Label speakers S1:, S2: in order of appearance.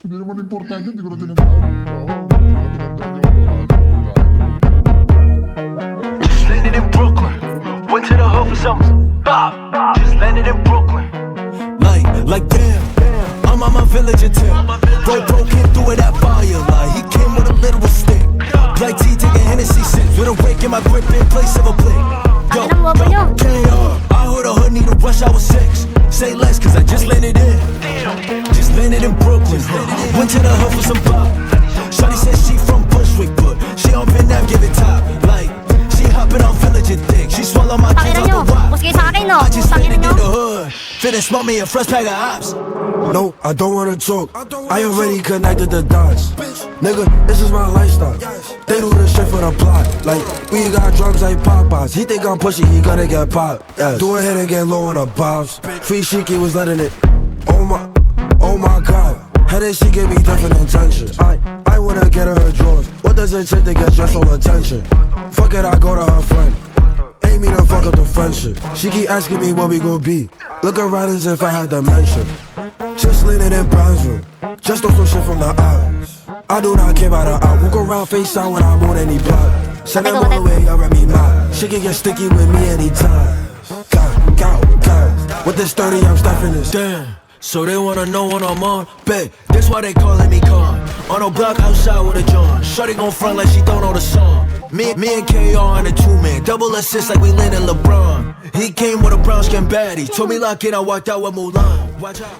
S1: Hindi naman importante, hindi ko na tinatawag.
S2: Just landed in Brooklyn. Went to the hood for some bop. Just landed in Brooklyn.
S3: Like damn, I'm on my village until Bro came through with that fire. Like he came with a literal stick. Black tea taking Hennessy sips with a rake in my grip in place of a blick. Yo, KR, I heard a hood need a rush, I was 6. Say less cause I just landed in. Just landed in Brooklyn. Went to the hood for some pop. Shawty said she from Bushwick, but she on Vietnam, give it top. Like, she hopping on village and thick. She swallow my kids out the wop. I just landed in the hood. Finna smoke me a fresh pack of hops.
S4: No, I don't wanna talk. I already connected the dots. Nigga, this is my lifestyle. They do this shit for the plot. Like, we got drugs like Popeyes. He think I'm pushy, he gonna get popped. Yeah. Do a hit and get low on the bobs. Free Shiki was letting it. Oh my god. How did she give me different intentions? I wanna get her drawers. What does it take to get your soul attention? Fuck it, I go to her friend. Ain't me to fuck up the friendship. She keep asking me what we gon' be. Look around as if I had dementia. Just leaning in Brownsville. Just on some shit from the eyes. I do not care about her. I walk around face out when I'm on any block. Send them all the way, y'all me mad. She can get sticky with me anytime. God. With this 30, I'm stuffing this.
S3: Damn, so they wanna know when I'm on. Bet, that's why they calling me con. On a block outside with a John. Shorty gon' front like she don't know the song. Me and KR on a 2-man. Double assist like we landed LeBron. He came with a brown skin baddie. Told me lock in, I walked out with Mulan. Watch out.